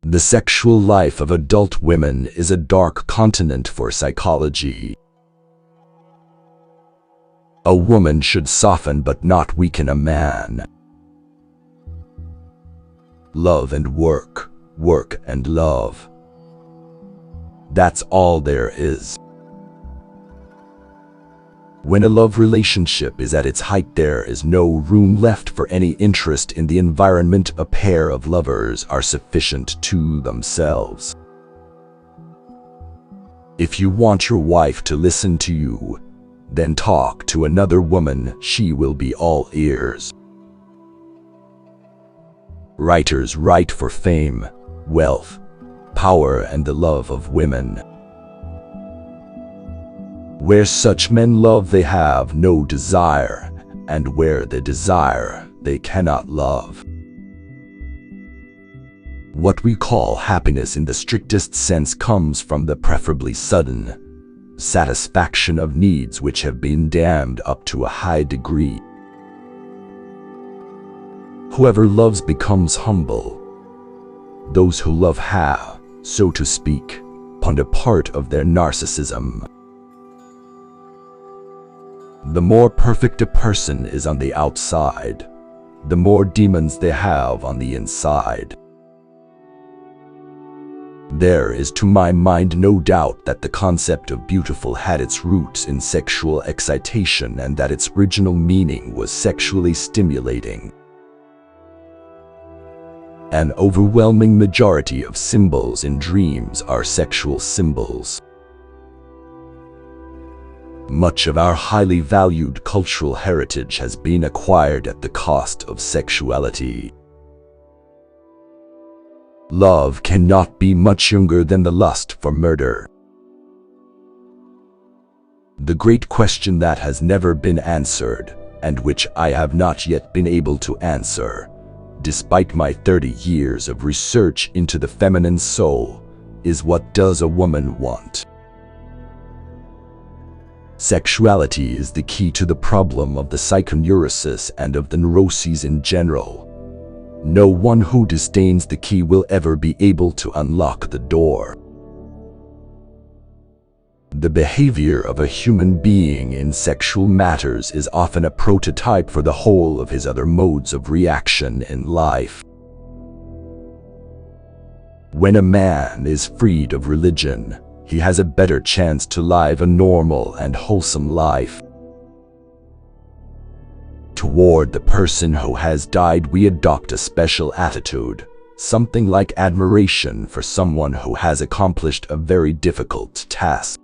The sexual life of adult women is a dark continent for psychology. A woman should soften but not weaken a man. Love and work, work and love. That's all there is. When a love relationship is at its height, there is no room left for any interest in the environment. A pair of lovers are sufficient to themselves. If you want your wife to listen to you, then talk to another woman. She will be all ears. Writers write for fame, wealth, power, and the love of women. Where such men love, they have no desire, and where they desire, they cannot love. What we call happiness in the strictest sense comes from the preferably sudden satisfaction of needs which have been dammed up to a high degree. Whoever loves becomes humble. Those who love have, so to speak, pawned a part of their narcissism. The more perfect a person is on the outside, the more demons they have on the inside. There is, to my mind, no doubt that the concept of beautiful had its roots in sexual excitation and that its original meaning was sexually stimulating. An overwhelming majority of symbols in dreams are sexual symbols. Much of our highly valued cultural heritage has been acquired at the cost of sexuality. Love cannot be much younger than the lust for murder. The great question that has never been answered, and which I have not yet been able to answer, despite my 30 years of research into the feminine soul, is what does a woman want? Sexuality is the key to the problem of the psychoneurosis and of the neuroses in general. No one who disdains the key will ever be able to unlock the door. The behavior of a human being in sexual matters is often a prototype for the whole of his other modes of reaction in life. When a man is freed of religion, he has a better chance to live a normal and wholesome life. Toward the person who has died, we adopt a special attitude, something like admiration for someone who has accomplished a very difficult task.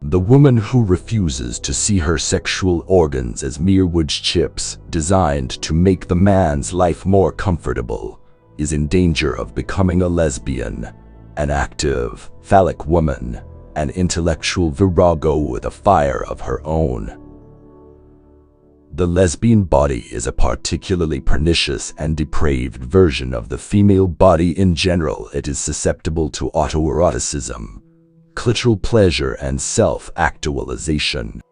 The woman who refuses to see her sexual organs as mere wood chips designed to make the man's life more comfortable is in danger of becoming a lesbian, an active, phallic woman, an intellectual virago with a fire of her own. The lesbian body is a particularly pernicious and depraved version of the female body in general. It is susceptible to autoeroticism, clitoral pleasure, and self-actualization.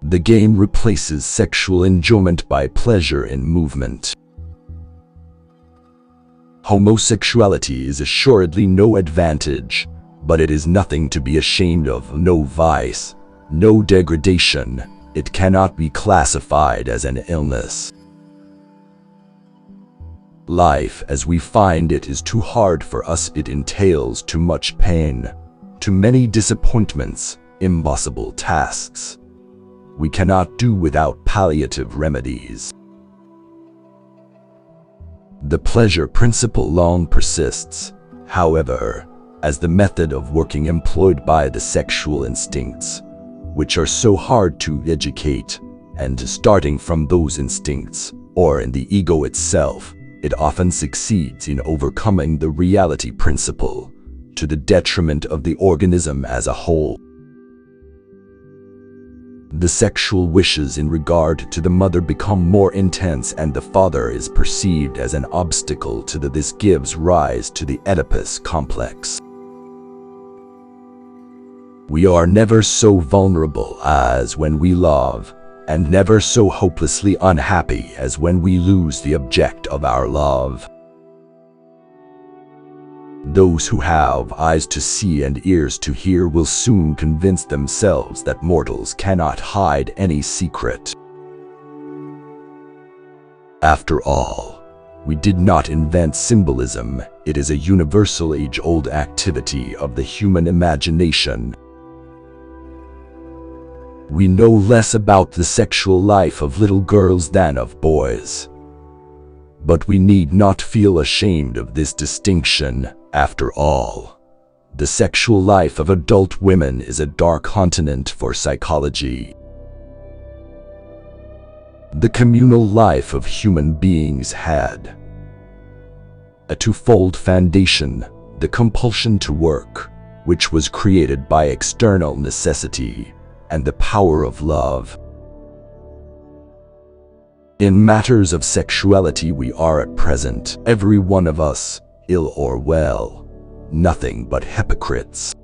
The game replaces sexual enjoyment by pleasure in movement. Homosexuality is assuredly no advantage, but it is nothing to be ashamed of, no vice, no degradation. It cannot be classified as an illness. Life as we find it is too hard for us. It entails too much pain, too many disappointments, impossible tasks. We cannot do without palliative remedies. The pleasure principle long persists, however, as the method of working employed by the sexual instincts, which are so hard to educate, and starting from those instincts, or in the ego itself, it often succeeds in overcoming the reality principle, to the detriment of the organism as a whole. The sexual wishes in regard to the mother become more intense, and the father is perceived as an obstacle to the. This gives rise to the Oedipus complex. We are never so vulnerable as when we love, and never so hopelessly unhappy as when we lose the object of our love. Those who have eyes to see and ears to hear will soon convince themselves that mortals cannot hide any secret. After all, we did not invent symbolism. It is a universal age-old activity of the human imagination. We know less about the sexual life of little girls than of boys. But we need not feel ashamed of this distinction. After all, the sexual life of adult women is a dark continent for psychology. The communal life of human beings had a twofold foundation: the compulsion to work, which was created by external necessity, and the power of love. In matters of sexuality, we are at present, every one of us, ill or well, nothing but hypocrites.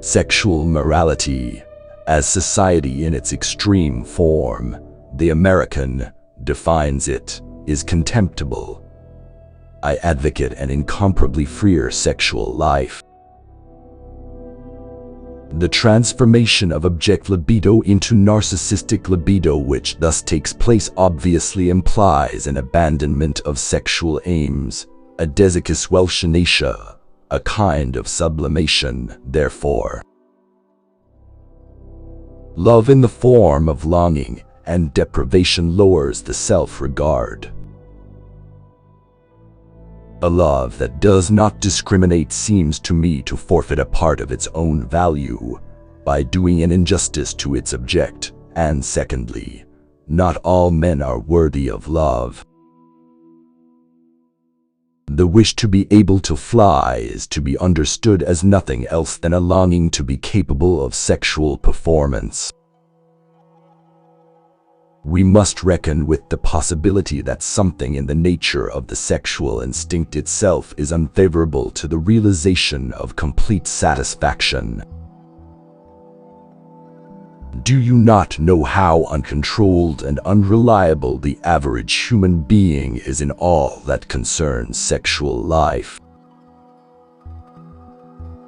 Sexual morality, as society in its extreme form, the American, defines it, is contemptible. I advocate an incomparably freer sexual life. The transformation of object libido into narcissistic libido, which thus takes place, obviously implies an abandonment of sexual aims, a desexualtionation, a kind of sublimation, therefore. Love in the form of longing and deprivation lowers the self-regard. A love that does not discriminate seems to me to forfeit a part of its own value by doing an injustice to its object, and secondly, not all men are worthy of love. The wish to be able to fly is to be understood as nothing else than a longing to be capable of sexual performance. We must reckon with the possibility that something in the nature of the sexual instinct itself is unfavorable to the realization of complete satisfaction. Do you not know how uncontrolled and unreliable the average human being is in all that concerns sexual life?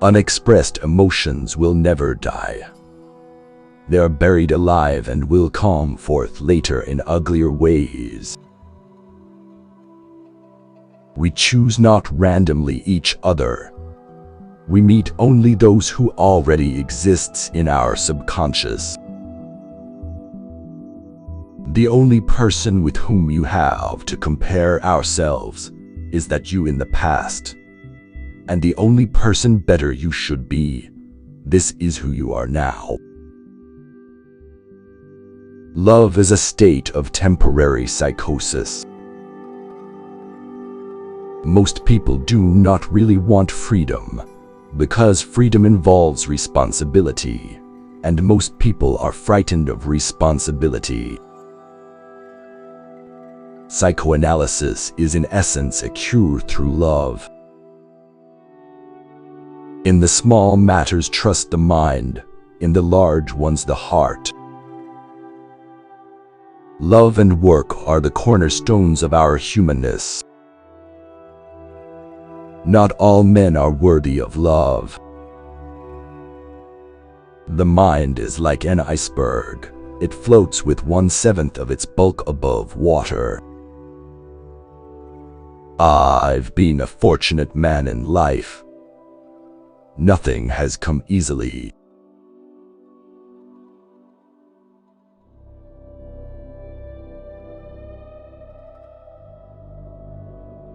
Unexpressed emotions will never die. They are buried alive and will come forth later in uglier ways. We choose not randomly each other. We meet only those who already exists in our subconscious. The only person with whom you have to compare ourselves is that you in the past, and the only person better you should be. This is who you are now. Love is a state of temporary psychosis. Most people do not really want freedom, because freedom involves responsibility, and most people are frightened of responsibility. Psychoanalysis is in essence a cure through love. In the small matters trust the mind, in the large ones the heart. Love and work are the cornerstones of our humanness. Not all men are worthy of love. The mind is like an iceberg. It floats with 1/7 of its bulk above water. I've been a fortunate man in life. Nothing has come easily.